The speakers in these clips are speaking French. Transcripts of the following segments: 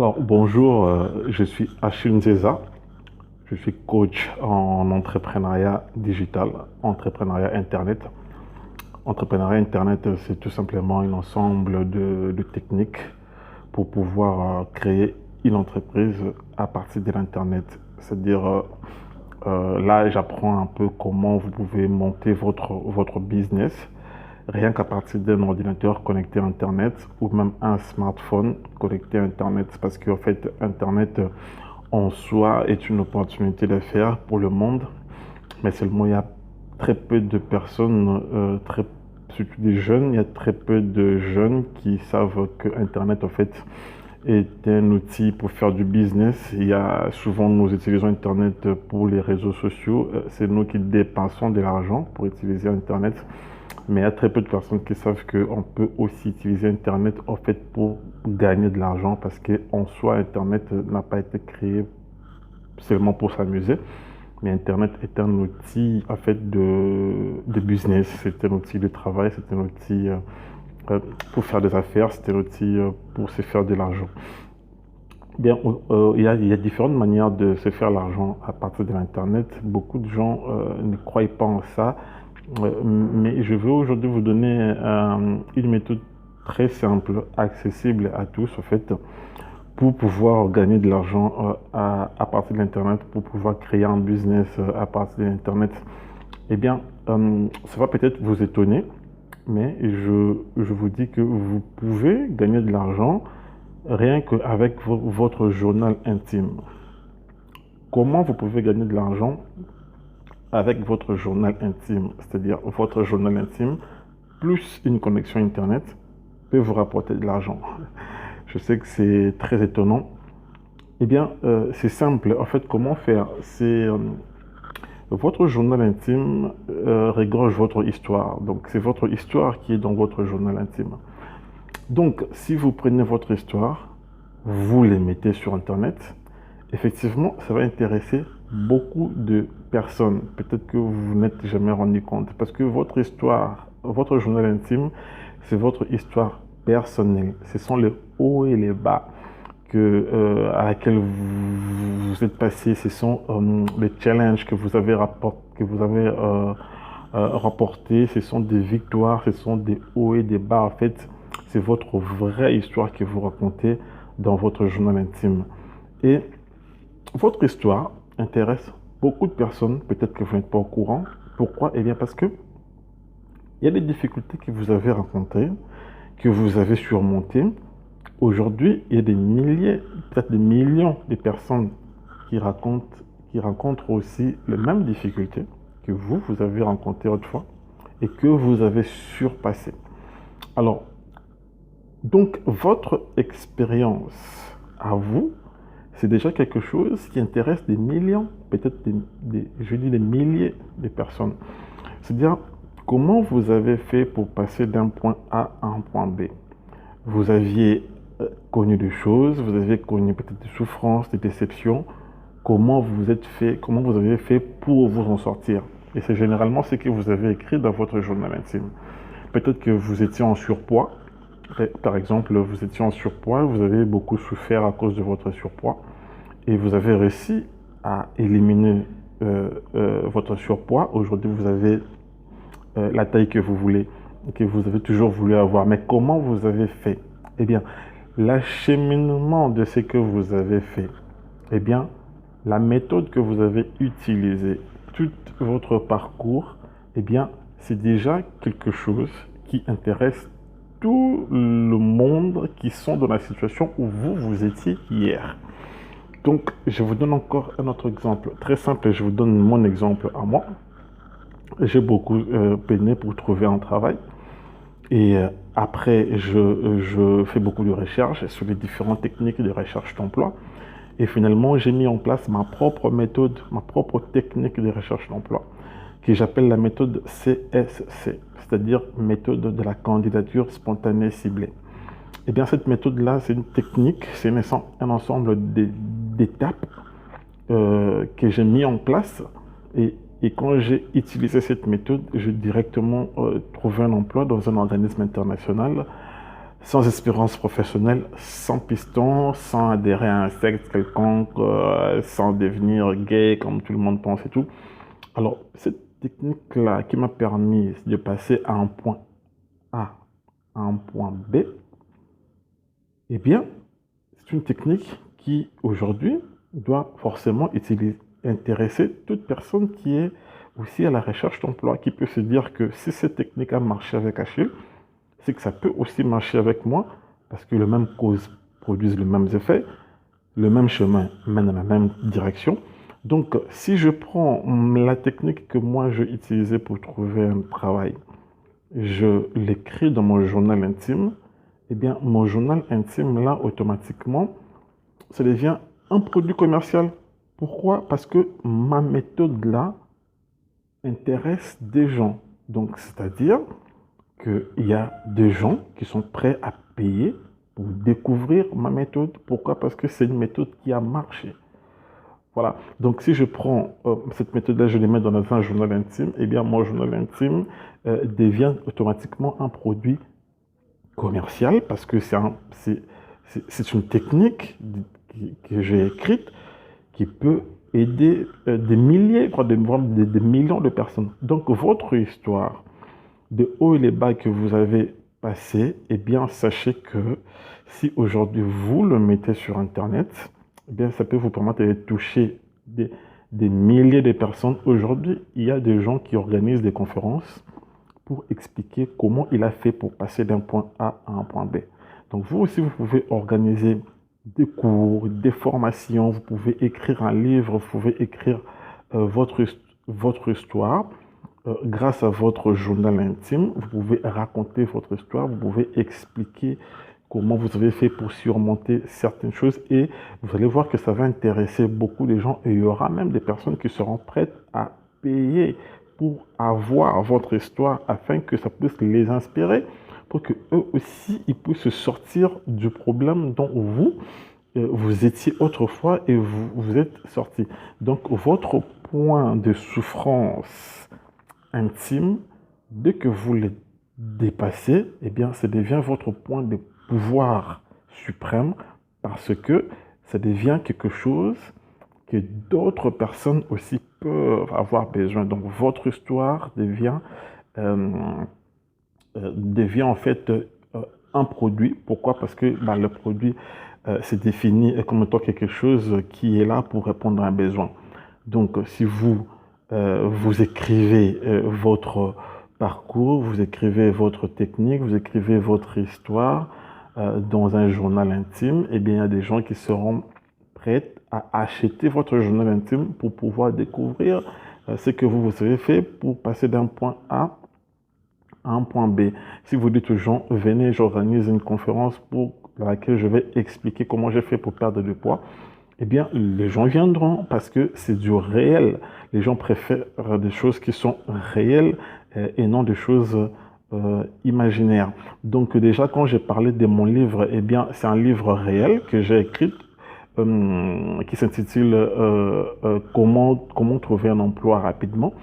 Alors, bonjour, je suis Achille Nzeza. Je suis coach en entrepreneuriat digital, entrepreneuriat Internet. Entrepreneuriat Internet, c'est tout simplement un ensemble de techniques pour pouvoir créer une entreprise à partir de l'Internet. C'est-à-dire, là, j'apprends un peu comment vous pouvez monter votre business rien qu'à partir d'un ordinateur connecté à Internet ou même un smartphone connecté à Internet. Parce qu'en fait, Internet en soi est une opportunité d'affaires pour le monde, mais seulement il y a très peu de personnes, surtout des jeunes, il y a très peu de jeunes qui savent que Internet en fait est un outil pour faire du business. Il y a souvent, nous utilisons Internet pour les réseaux sociaux. C'est nous qui dépensons de l'argent pour utiliser Internet. Mais il y a très peu de personnes qui savent qu'on peut aussi utiliser Internet en fait pour gagner de l'argent parce qu'en soi, Internet n'a pas été créé seulement pour s'amuser. Mais Internet est un outil en fait de business, c'est un outil de travail, c'est un outil pour faire des affaires, c'est un outil pour se faire de l'argent. Bien, il y a différentes manières de se faire l'argent à partir de l'Internet. Beaucoup de gens ne croient pas en ça, mais je veux aujourd'hui vous donner une méthode très simple, accessible à tous, en fait, pour pouvoir gagner de l'argent à partir de l'Internet, pour pouvoir créer un business à partir de l'Internet. Eh bien, ça va peut-être vous étonner, mais je vous dis que vous pouvez gagner de l'argent rien qu'avec votre journal intime. Comment vous pouvez gagner de l'argent avec votre journal intime? C'est-à-dire votre journal intime plus une connexion Internet peut vous rapporter de l'argent. Je sais que c'est très étonnant. Eh bien, c'est simple. En fait, comment faire? C'est votre journal intime regorge votre histoire. Donc, c'est votre histoire qui est dans votre journal intime. Donc, si vous prenez votre histoire, vous les mettez sur Internet, effectivement, ça va intéresser beaucoup de personnes. Peut-être que vous n'êtes jamais rendu compte. Parce que votre histoire, votre journal intime, c'est votre histoire personnelle. Ce sont les hauts et les bas à laquelle vous êtes passé. Ce sont les challenges que vous avez rapportés. Ce sont des victoires, ce sont des hauts et des bas. En fait, c'est votre vraie histoire que vous racontez dans votre journal intime. Et votre histoire intéresse beaucoup de personnes. Peut-être que vous n'êtes pas au courant. Pourquoi? Eh bien parce que il y a des difficultés que vous avez rencontrées, que vous avez surmontées. Aujourd'hui, il y a des milliers, peut-être des millions de personnes qui rencontrent aussi les mêmes difficultés que vous avez rencontrées autrefois et que vous avez surpassées. Alors, donc, votre expérience à vous, c'est déjà quelque chose qui intéresse des millions, peut-être je dis des milliers de personnes. C'est-à-dire, comment vous avez fait pour passer d'un point A à un point B? Vous aviez connu des choses, vous avez connu peut-être des souffrances, des déceptions. Comment vous avez fait pour vous en sortir? Et c'est généralement ce que vous avez écrit dans votre journal intime. Peut-être que vous étiez en surpoids. Par exemple, vous étiez en surpoids, vous avez beaucoup souffert à cause de votre surpoids et vous avez réussi à éliminer votre surpoids. Aujourd'hui, vous avez la taille que vous voulez, que vous avez toujours voulu avoir. Mais comment vous avez fait? Eh bien, l'acheminement de ce que vous avez fait, eh bien, la méthode que vous avez utilisée, tout votre parcours, eh bien, c'est déjà quelque chose qui intéresse tout le monde qui sont dans la situation où vous étiez hier. Donc, je vous donne encore un autre exemple. Très simple, je vous donne mon exemple à moi. J'ai beaucoup peiné pour trouver un travail. Et après, je fais beaucoup de recherches sur les différentes techniques de recherche d'emploi. Et finalement, j'ai mis en place ma propre méthode, ma propre technique de recherche d'emploi, que j'appelle la méthode CSC, c'est-à-dire méthode de la candidature spontanée ciblée. Et bien, cette méthode-là, c'est une technique, c'est un ensemble d'étapes que j'ai mis en place. Et quand j'ai utilisé cette méthode, j'ai directement trouvé un emploi dans un organisme international sans expérience professionnelle, sans piston, sans adhérer à un sexe quelconque, sans devenir gay comme tout le monde pense et tout. Alors, cette technique-là qui m'a permis de passer à un point A à un point B, eh bien, c'est une technique qui, aujourd'hui, doit forcément intéresser toute personne qui est aussi à la recherche d'emploi, qui peut se dire que si cette technique a marché avec Achille, c'est que ça peut aussi marcher avec moi, parce que les mêmes causes produisent les mêmes effets, le même chemin mène dans la même direction. Donc, si je prends la technique que moi j'ai utilisée pour trouver un travail, je l'écris dans mon journal intime, eh bien, mon journal intime, là, automatiquement, ça devient un produit commercial. Pourquoi? Parce que ma méthode, là, intéresse des gens. Donc, c'est-à-dire qu'il y a des gens qui sont prêts à payer pour découvrir ma méthode. Pourquoi? Parce que c'est une méthode qui a marché. Voilà. Donc, si je prends cette méthode-là, je les mets dans un journal intime, eh bien, mon journal intime devient automatiquement un produit commercial parce que c'est une technique que j'ai écrite qui peut aider des milliers, voire des millions de personnes. Donc, votre histoire, de hauts et les bas que vous avez passé, eh bien, sachez que si aujourd'hui vous le mettez sur Internet, eh bien, ça peut vous permettre de toucher des milliers de personnes. Aujourd'hui, il y a des gens qui organisent des conférences pour expliquer comment il a fait pour passer d'un point A à un point B. Donc, vous aussi, vous pouvez organiser des cours, des formations, vous pouvez écrire un livre, vous pouvez écrire votre histoire. Grâce à votre journal intime, vous pouvez raconter votre histoire, vous pouvez expliquer comment vous avez fait pour surmonter certaines choses et vous allez voir que ça va intéresser beaucoup de gens et il y aura même des personnes qui seront prêtes à payer pour avoir votre histoire afin que ça puisse les inspirer pour que eux aussi ils puissent sortir du problème dont vous étiez autrefois et vous êtes sorti. Donc votre point de souffrance intime, dès que vous le dépassez, eh bien, ça devient votre point de pouvoir suprême parce que ça devient quelque chose que d'autres personnes aussi peuvent avoir besoin. Donc, votre histoire devient en fait un produit. Pourquoi? Parce que le produit se définit comme étant quelque chose qui est là pour répondre à un besoin. Donc, si vous écrivez votre parcours, vous écrivez votre technique, vous écrivez votre histoire dans un journal intime, eh bien, il y a des gens qui seront prêts à acheter votre journal intime pour pouvoir découvrir ce que vous avez fait pour passer d'un point A à un point B. Si vous dites aux gens, venez, j'organise une conférence pour laquelle je vais expliquer comment j'ai fait pour perdre du poids, eh bien, les gens viendront parce que c'est du réel. Les gens préfèrent des choses qui sont réelles et non des choses imaginaires. Donc déjà, quand j'ai parlé de mon livre, eh bien, c'est un livre réel que j'ai écrit qui s'intitule Comment trouver un emploi rapidement.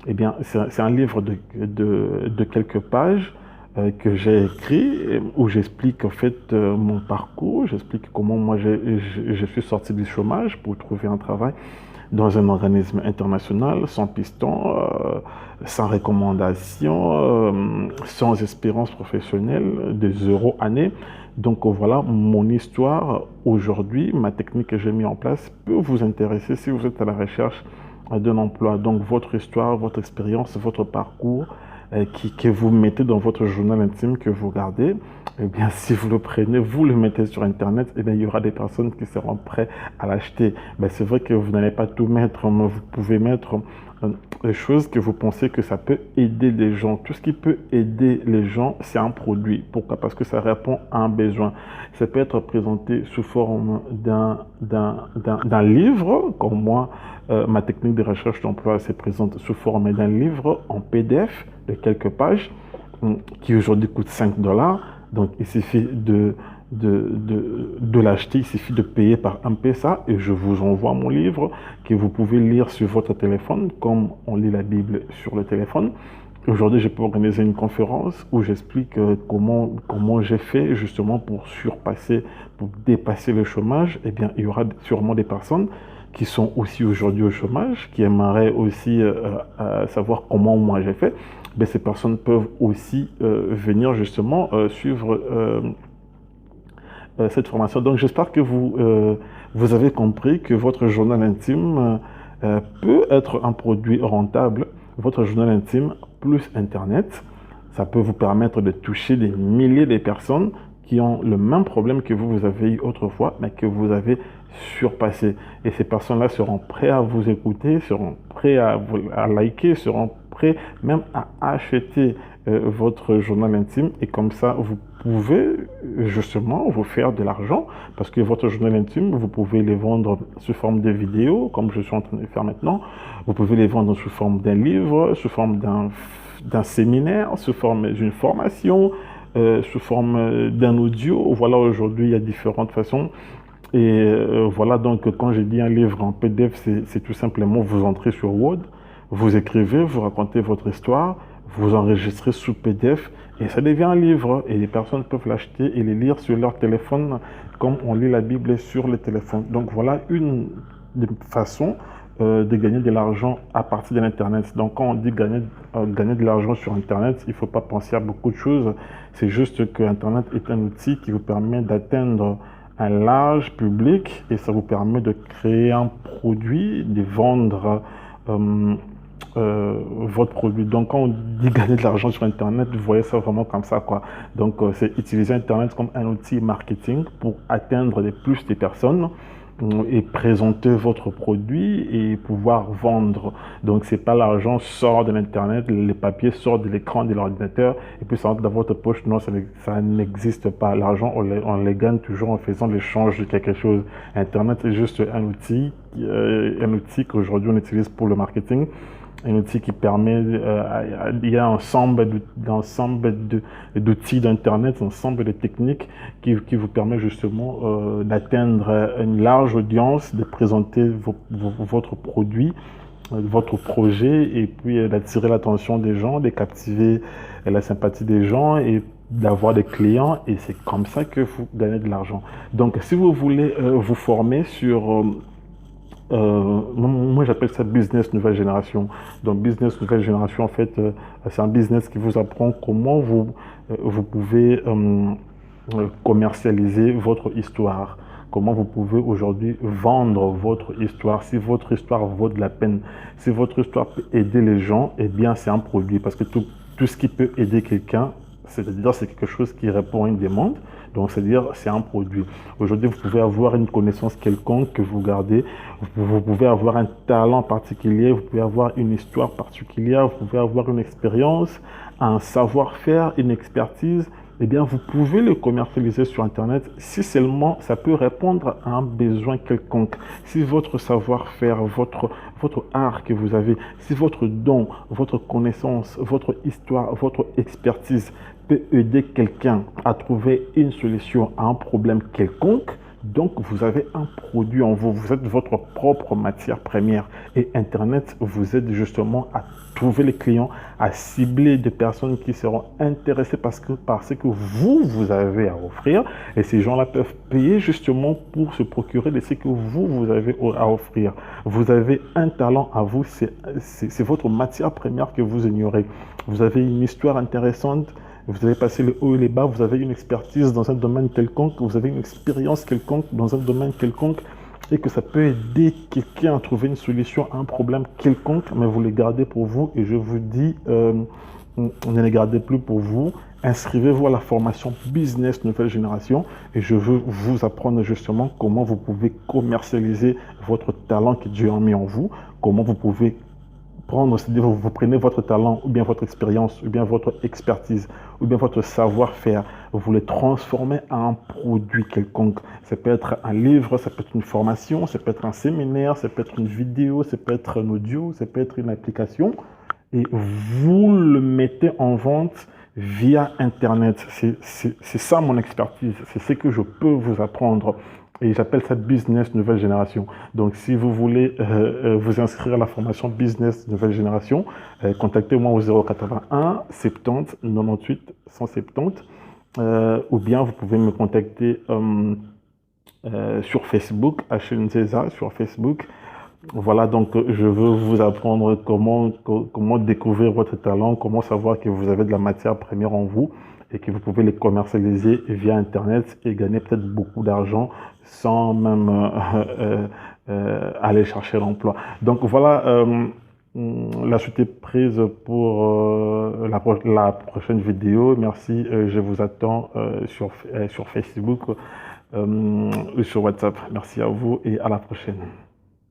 Eh bien, c'est un livre de quelques pages que j'ai écrit où j'explique en fait mon parcours, j'explique comment moi je suis sorti du chômage pour trouver un travail dans un organisme international, sans piston, sans recommandation, sans expérience professionnelle, de 0 année. Donc voilà, mon histoire aujourd'hui, ma technique que j'ai mis en place peut vous intéresser si vous êtes à la recherche d'un emploi. Donc votre histoire, votre expérience, votre parcours que vous mettez dans votre journal intime, que vous gardez, eh bien, si vous le prenez, vous le mettez sur Internet, eh bien, il y aura des personnes qui seront prêtes à l'acheter. Ben, c'est vrai que vous n'allez pas tout mettre, mais vous pouvez mettre des choses que vous pensez que ça peut aider les gens. Tout ce qui peut aider les gens, c'est un produit. Pourquoi? Parce que ça répond à un besoin. Ça peut être présenté sous forme d'un livre, comme moi, ma technique de recherche d'emploi se présente sous forme d'un livre en PDF de quelques pages qui aujourd'hui coûte $5. Donc, il suffit de l'acheter, il suffit de payer par M-Pesa et je vous envoie mon livre que vous pouvez lire sur votre téléphone comme on lit la Bible sur le téléphone. Aujourd'hui, je peux organiser une conférence où j'explique comment j'ai fait justement pour surpasser, pour dépasser le chômage. Eh bien, il y aura sûrement des personnes qui sont aussi aujourd'hui au chômage, qui aimeraient aussi savoir comment moi j'ai fait. Mais ces personnes peuvent aussi venir justement suivre cette formation. Donc, j'espère que vous avez compris que votre journal intime peut être un produit rentable. Votre journal intime plus Internet, ça peut vous permettre de toucher des milliers de personnes qui ont le même problème que vous avez eu autrefois, mais que vous avez surpassé. Et ces personnes-là seront prêtes à vous écouter, seront prêtes à liker, seront prêtes même à acheter votre journal intime. Et comme ça, vous pouvez justement vous faire de l'argent parce que votre journal intime, vous pouvez les vendre sous forme de vidéos, comme je suis en train de faire maintenant. Vous pouvez les vendre sous forme d'un livre, sous forme d'un séminaire, sous forme d'une formation, sous forme d'un audio. Voilà, aujourd'hui, il y a différentes façons. Et voilà, donc quand je dis un livre en PDF, c'est tout simplement vous entrez sur Word, vous écrivez, vous racontez votre histoire, vous enregistrez sous PDF et ça devient un livre. Et les personnes peuvent l'acheter et les lire sur leur téléphone comme on lit la Bible sur le téléphone. Donc voilà une des façons de gagner de l'argent à partir de l'Internet. Donc quand on dit gagner de l'argent sur Internet, il ne faut pas penser à beaucoup de choses. C'est juste que Internet est un outil qui vous permet d'atteindre un large public et ça vous permet de créer un produit, de vendre votre produit. Donc quand on dit gagner de l'argent sur Internet, vous voyez ça vraiment comme ça, quoi. Donc c'est utiliser Internet comme un outil marketing pour atteindre plus de personnes et présenter votre produit et pouvoir vendre. Donc c'est pas l'argent sort de l'internet, les papiers sortent de l'écran de l'ordinateur et puis ça rentre dans votre poche. Non, ça n'existe pas. L'argent on les gagne toujours en faisant l'échange de quelque chose. Internet est juste un outil qu'aujourd'hui on utilise pour le marketing. Un outil qui permet, il y a un ensemble d'outils d'Internet, un ensemble de techniques qui vous permet justement d'atteindre une large audience, de présenter votre produit, votre projet et puis d'attirer l'attention des gens, de captiver la sympathie des gens et d'avoir des clients et c'est comme ça que vous gagnez de l'argent. Donc si vous voulez vous former sur... moi j'appelle ça business nouvelle génération. Donc business nouvelle génération, en fait, c'est un business qui vous apprend comment vous pouvez commercialiser votre histoire. Comment vous pouvez aujourd'hui vendre votre histoire. Si votre histoire vaut de la peine, si votre histoire peut aider les gens, eh bien c'est un produit. Parce que tout ce qui peut aider quelqu'un, c'est-à-dire c'est quelque chose qui répond à une demande. Donc, c'est-à-dire, c'est un produit. Aujourd'hui, vous pouvez avoir une connaissance quelconque que vous gardez. Vous pouvez avoir un talent particulier. Vous pouvez avoir une histoire particulière. Vous pouvez avoir une expérience, un savoir-faire, une expertise. Eh bien, vous pouvez le commercialiser sur Internet si seulement ça peut répondre à un besoin quelconque. Si votre savoir-faire, votre art que vous avez, si votre don, votre connaissance, votre histoire, votre expertise peut aider quelqu'un à trouver une solution à un problème quelconque, donc vous avez un produit en vous, vous êtes votre propre matière première et Internet vous aide justement à trouver les clients, à cibler des personnes qui seront intéressées par ce que vous avez à offrir et ces gens-là peuvent payer justement pour se procurer de ce que vous avez à offrir. Vous avez un talent à vous, c'est votre matière première que vous ignorez. Vous avez une histoire intéressante. Vous avez passé le haut et les bas, vous avez une expertise dans un domaine quelconque, vous avez une expérience quelconque dans un domaine quelconque et que ça peut aider quelqu'un à trouver une solution à un problème quelconque, mais vous les gardez pour vous et je vous dis, ne les gardez plus pour vous. Inscrivez-vous à la formation Business Nouvelle Génération et je veux vous apprendre justement comment vous pouvez commercialiser votre talent que Dieu a mis en vous, comment vous pouvez c'est-à-dire vous prenez votre talent ou bien votre expérience ou bien votre expertise ou bien votre savoir-faire, vous les transformez en un produit quelconque. Ça peut être un livre, ça peut être une formation, ça peut être un séminaire, ça peut être une vidéo, ça peut être un audio, ça peut être une application et vous le mettez en vente via Internet. C'est ça mon expertise, c'est ce que je peux vous apprendre. Et j'appelle ça business nouvelle génération. Donc, si vous voulez vous inscrire à la formation business nouvelle génération, contactez-moi au 081 70 98 170. Ou bien vous pouvez me contacter sur Facebook, HNZESA sur Facebook. Voilà, donc je veux vous apprendre comment découvrir votre talent, comment savoir que vous avez de la matière première en vous et que vous pouvez les commercialiser via Internet et gagner peut-être beaucoup d'argent sans même aller chercher l'emploi. Donc voilà, la suite est prise pour la prochaine vidéo. Merci, je vous attends sur Facebook ou sur WhatsApp. Merci à vous et à la prochaine.